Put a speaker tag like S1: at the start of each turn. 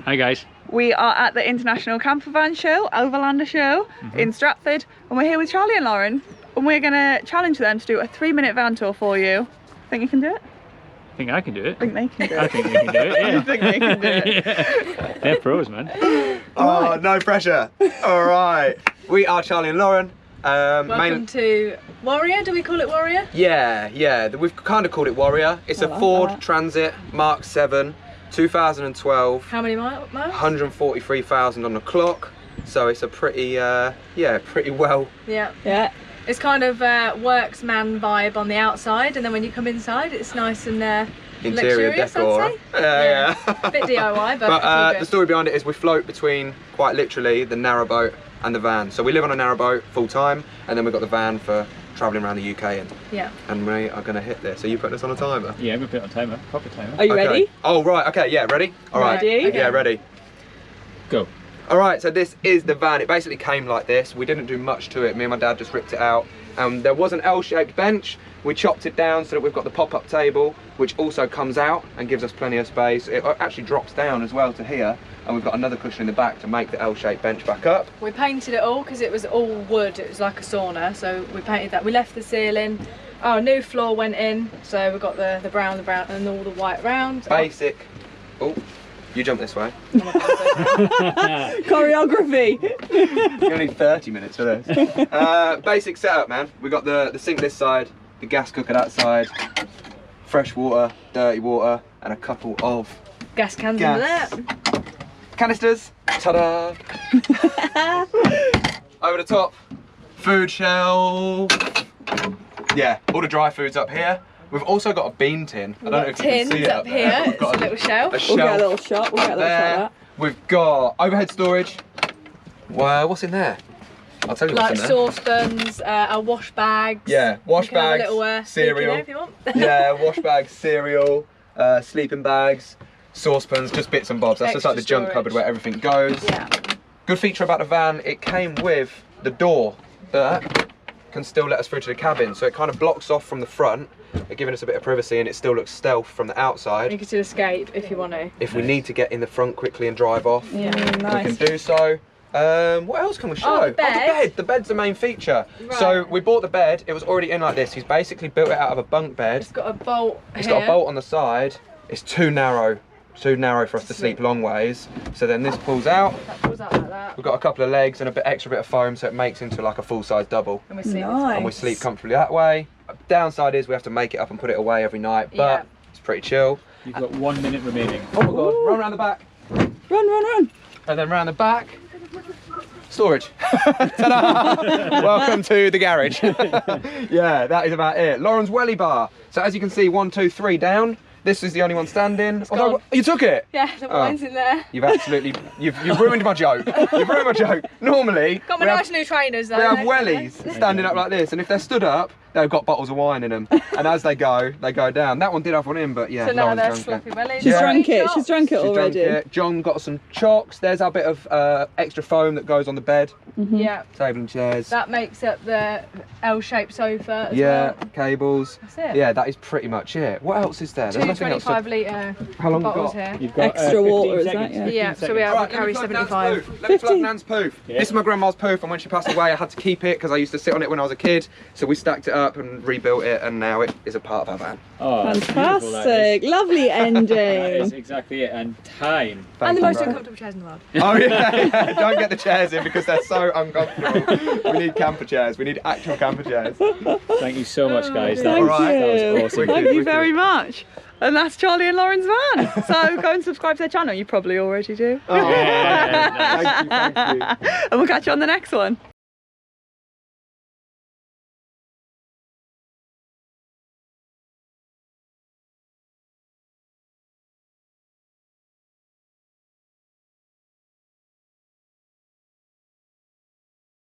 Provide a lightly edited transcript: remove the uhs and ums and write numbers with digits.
S1: Hi guys.
S2: We are at the International Camper Van Show, Overlander Show in Stratford, and we're here with Charlie and Lauren, and we're going to challenge them to do a 3-minute van tour for you. Think you can do it?
S1: I think I can do it.
S2: I think they can do it.
S1: I think they can do it, yeah.
S2: I think they can do it.
S1: Yeah. They're pros, man.
S3: Oh, no pressure. All right. We are Charlie and Lauren.
S4: Welcome to Warrior, do we call it Warrior?
S3: Yeah, we've kind of called it Warrior. It's a Ford Transit Mark 7, 2012.
S4: How many miles?
S3: 143,000 on the clock. So it's a pretty, pretty well.
S4: Yeah. It's kind of works man vibe on the outside, and then when you come inside, it's nice and
S3: interior
S4: luxurious,
S3: decor.
S4: I'd say.
S3: Yeah.
S4: Bit DIY, but
S3: the story behind it is we float between, quite literally, the narrowboat and the van. So we live on a narrowboat full time, and then we've got the van for travelling around the UK, and we are going to hit this. Are you putting us on a timer?
S1: Yeah, I'm going to put it on timer, proper timer.
S2: Are you ready?
S3: Oh right, okay, yeah, ready? All right.
S2: Ready?
S3: Yeah, ready.
S1: Go.
S3: All right, so this is the van. It basically came like this. We didn't do much to it. Me and my dad just ripped it out. There was an L-shaped bench. We chopped it down so that we've got the pop-up table, which also comes out and gives us plenty of space. It actually drops down as well to here, and we've got another cushion in the back to make the L-shaped bench back up.
S4: we painted it all because it was all wood. It was like a sauna, so we painted that. We left the ceiling. Our new floor went in, so we've got the brown, and all the white round.
S3: Basic. Oh, you jump this way.
S2: Choreography.
S3: You're gonna need 30 minutes for this. Basic setup, man. We got the sink this side, the gas cooker that side, fresh water, dirty water, and a couple of
S4: Gas cans under there.
S3: canisters. Ta-da! Over the top, food shelf. Yeah, all the dry food's up here. We've also got a bean tin. I don't know if you can see
S4: Tins
S3: it
S4: up here.
S3: We've
S4: It's
S3: got
S4: a little shelf.
S3: shelf.
S2: We'll get a little shot. We'll get a little shot of that.
S3: We've got overhead storage. Well, what's in there? I'll tell you
S4: Like
S3: what's in there.
S4: saucepans, our wash bags.
S3: Yeah, wash
S4: You can have
S3: bags,
S4: a little,
S3: cereal.
S4: if you want.
S3: Yeah, wash bags, cereal, sleeping bags, saucepans, just bits and bobs. That's just like the
S4: Extra
S3: junk
S4: storage.
S3: cupboard where everything goes.
S4: Yeah.
S3: Good feature about the van, it came with the door that can still let us through to the cabin. So it kind of blocks off from the front, giving us a bit of privacy, and it still looks stealth from the outside.
S4: You can still escape if you want to.
S3: If we need to get in the front quickly and drive off,
S4: Yeah.
S2: Nice.
S3: we can do so. What else can we show?
S4: Oh, the bed.
S3: The bed's the main feature.
S4: Right.
S3: So we bought the bed, it was already in like this. He's basically built it out of a bunk bed.
S4: It's got a bolt
S3: It's
S4: here.
S3: got a bolt on the side. It's too narrow for us to sleep long ways. So then this pulls out.
S4: That pulls out like that.
S3: We've got a couple of legs and a extra bit of foam, so it makes into like a full-size double.
S4: And we sleep.
S2: Nice.
S3: And we sleep comfortably that way. Downside is we have to make it up and put it away every night, but
S4: Yeah.
S3: it's pretty chill.
S1: You've got 1 minute remaining.
S3: Oh my god, run around the back.
S2: Run.
S3: And then round the back, storage. Ta-da! Welcome to the garage. Yeah, that is about it. Lauren's welly bar. So as you can see, 1, 2, 3 down. This is the only one standing. Although,
S4: gone.
S3: you took it?
S4: Yeah, the wine's in there.
S3: You've absolutely, you've ruined my joke. You've ruined my joke. Normally,
S4: Got my
S3: we
S4: nice
S3: have,
S4: new trainers though.
S3: we have
S4: They're
S3: wellies standing up like this, and if they're stood up, they've got bottles of wine in them. And as they go down. That one did have one in, but yeah,
S4: So now
S3: Lauren's
S4: they're
S3: drunk it.
S4: sloppy wellies.
S2: She's
S3: Yeah.
S2: drunk it.
S4: Shots.
S2: She's drunk it
S3: She's drunk
S2: already.
S3: it. John got some chocks. There's our bit of extra foam that goes on the bed,
S4: Yeah.
S3: table and chairs.
S4: That makes up the L-shaped sofa as
S3: Yeah,
S4: well.
S3: cables.
S4: That's it.
S3: Yeah, that is pretty much it. What else is there? There's
S4: Two
S3: nothing else.
S4: 25 litre
S3: How long have we
S4: bottles
S3: got?
S4: here.
S1: You've got
S2: Extra
S1: 15
S2: water, is that,
S1: seconds,
S2: yeah?
S1: 15
S4: Yeah, so we
S1: seconds.
S4: have
S3: Right,
S4: to carry
S3: let me plug
S4: 75.
S3: Nan's poof. Let me plug
S2: 50.
S3: Nan's poof.
S1: Yeah.
S3: This is my grandma's poof, and when she passed away, I had to keep it because I used to sit on it when I was a kid. So we stacked it up and rebuilt it, and now it is a part of our van.
S1: Oh, that's beautiful, that is.
S2: Fantastic. Lovely
S1: That is
S2: ending.
S1: exactly it. And time.
S4: And
S3: Thank
S4: the
S3: you,
S4: most
S3: bro.
S4: uncomfortable chairs in the world.
S3: Oh yeah, don't get the chairs in because they're so uncomfortable. We need camper chairs. We need actual camper chairs.
S1: Thank you so much, guys.
S2: Thank
S3: Alright.
S1: That was awesome.
S3: Wicked,
S2: Thank you
S3: wicked.
S2: very much. And that's Charlie and Lauren's van. So go and subscribe to their channel. You probably already do.
S3: Oh,
S1: Yeah.
S3: thank you.
S2: And we'll catch you on the next one.